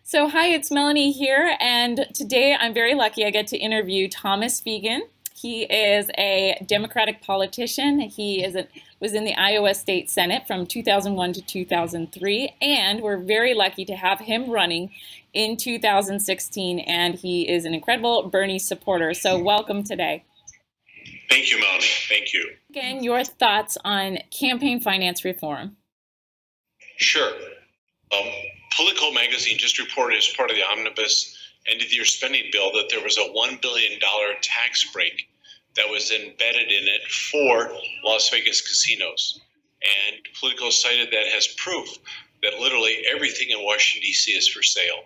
So hi, it's Melanie here, and today I'm very lucky I get to interview Thomas FIEGEN. He is a Democratic politician. Was in the Iowa State Senate from 2001 to 2003, and we're very lucky to have him running in 2016, and he is an incredible Bernie supporter. So welcome today. Thank you, Melanie. Thank you. Again, your thoughts on campaign finance reform? Sure. Political Magazine just reported as part of the omnibus end-of-the-year spending bill that there was a $1 billion tax break that was embedded in it for Las Vegas casinos. And Politico cited that as proof that literally everything in Washington, D.C. is for sale.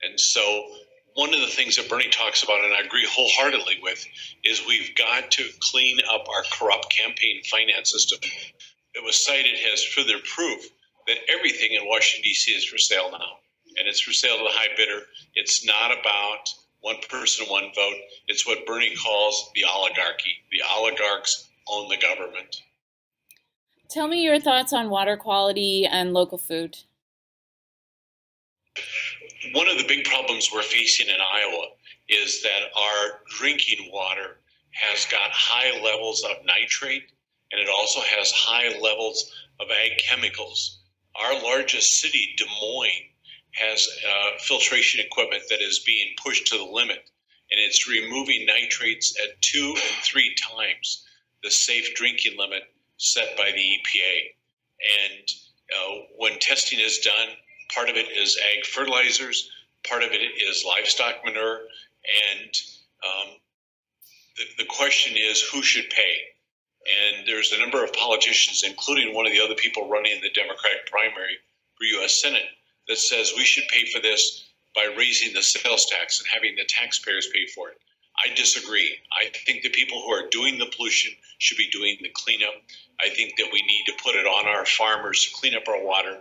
And so one of the things that Bernie talks about, and I agree wholeheartedly with, is we've got to clean up our corrupt campaign finance system. It was cited as further proof that everything in Washington, D.C. is for sale now. And it's for sale to the high bidder. It's not about one person, one vote. It's what Bernie calls the oligarchy. The oligarchs own the government. Tell me your thoughts on water quality and local food. One of the big problems we're facing in Iowa is that our drinking water has got high levels of nitrate, and it also has high levels of ag chemicals. Our largest city, Des Moines, has filtration equipment that is being pushed to the limit, and it's removing nitrates at 2 and 3 times the safe drinking limit set by the EPA. And when testing is done, part of it is ag fertilizers, part of it is livestock manure, and the question is who should pay? And there's a number of politicians, including one of the other people running in the Democratic primary for U.S. Senate, that says we should pay for this by raising the sales tax and having the taxpayers pay for it. I disagree. I think the people who are doing the pollution should be doing the cleanup. I think that we need to put it on our farmers to clean up our water.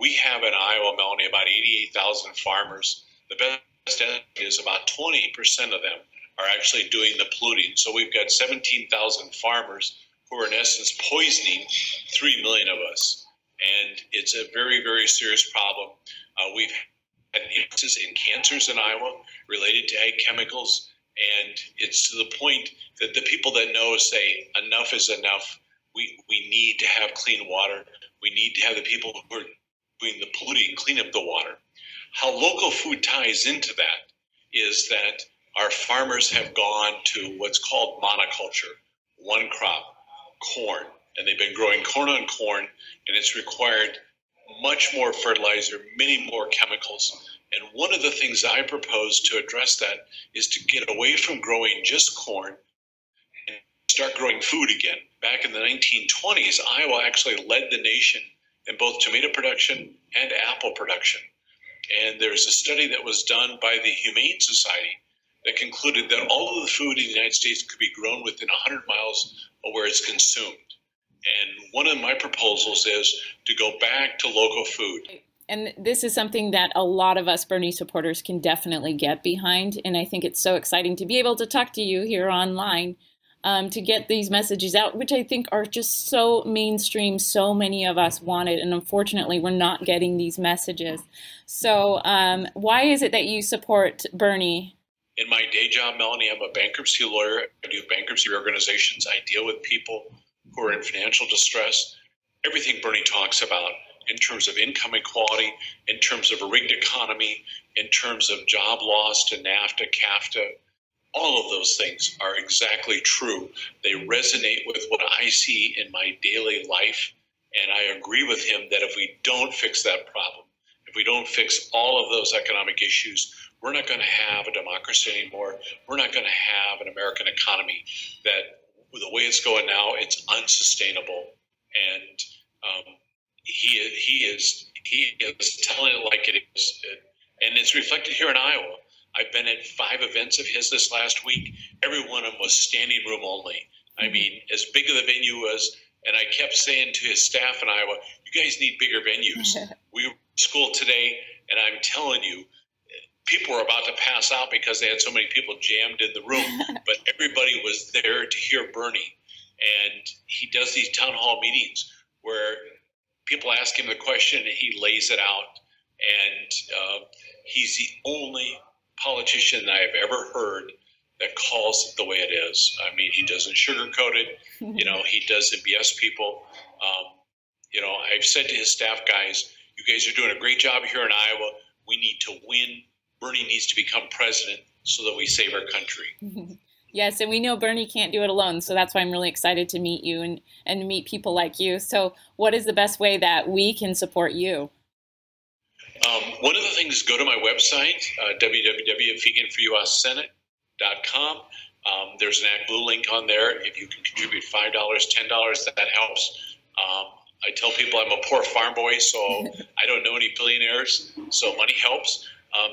We have in Iowa, Melanie, about 88,000 farmers. The best estimate is about 20% of them are actually doing the polluting. So we've got 17,000 farmers who are in essence poisoning 3 million of us. And it's a very, very serious problem. We've had instances in cancers in Iowa related to ag chemicals. And it's to the point that the people that know say enough is enough. We need to have clean water. We need to have the people who are doing the polluting clean up the water. How local food ties into that is that our farmers have gone to what's called monoculture, one crop, corn. And they've been growing corn on corn, and it's required much more fertilizer, many more chemicals. And one of the things I propose to address that is to get away from growing just corn and start growing food again. Back in the 1920s, Iowa actually led the nation in both tomato production and apple production. And there's a study that was done by the Humane Society that concluded that all of the food in the United States could be grown within 100 miles of where it's consumed. And one of my proposals is to go back to local food. And this is something that a lot of us Bernie supporters can definitely get behind. And I think it's so exciting to be able to talk to you here online to get these messages out, which I think are just so mainstream. So many of us want it. And unfortunately, we're not getting these messages. So why is it that you support Bernie? In my day job, Melanie, I'm a bankruptcy lawyer. I do bankruptcy reorganizations. I deal with people who are in financial distress. Everything Bernie talks about in terms of income equality, in terms of a rigged economy, in terms of job loss to NAFTA, CAFTA, all of those things are exactly true. They resonate with what I see in my daily life. And I agree with him that if we don't fix that problem, if we don't fix all of those economic issues, we're not going to have a democracy anymore. We're not going to have an American economy that, with the way it's going now, it's unsustainable. And he is telling it like it is. And it's reflected here in Iowa. I've been at 5 events of his this last week. Every one of them was standing room only. I mean, as big as the venue was, and I kept saying to his staff in Iowa, you guys need bigger venues. We were in school today, and I'm telling you, people were about to pass out because they had so many people jammed in the room, but everybody was there to hear Bernie. And he does these town hall meetings where people ask him the question and he lays it out. And he's the only politician that I've ever heard that calls it the way it is. I mean, he doesn't sugarcoat it. He doesn't BS people. I've said to his staff guys, you guys are doing a great job here in Iowa. We need to win. Bernie needs to become president so that we save our country. Yes, and we know Bernie can't do it alone, so that's why I'm really excited to meet you and meet people like you. So what is the best way that we can support you? One of the things is go to my website, www.FIEGEN4USSenate.com. There's an ActBlue link on there. If you can contribute $5, $10, that helps. I tell people I'm a poor farm boy, so I don't know any billionaires, so money helps.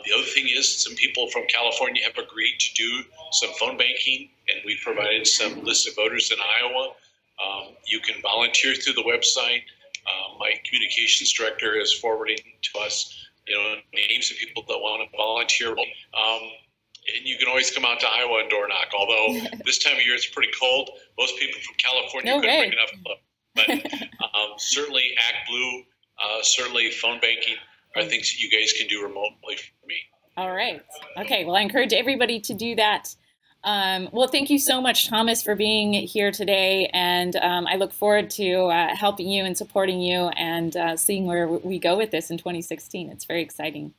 The other thing is some people from California have agreed to do some phone banking, and we've provided some listed voters in Iowa. You can volunteer through the website. My communications director is forwarding to us, names of people that want to volunteer. And you can always come out to Iowa and door knock, although this time of year it's pretty cold. Most people from California couldn't bring enough club. But certainly ActBlue, certainly phone banking are things that you guys can do remotely for me. All right. Okay. Well, I encourage everybody to do that. Well, thank you so much, Thomas, for being here today. And I look forward to helping you and supporting you and seeing where we go with this in 2016. It's very exciting.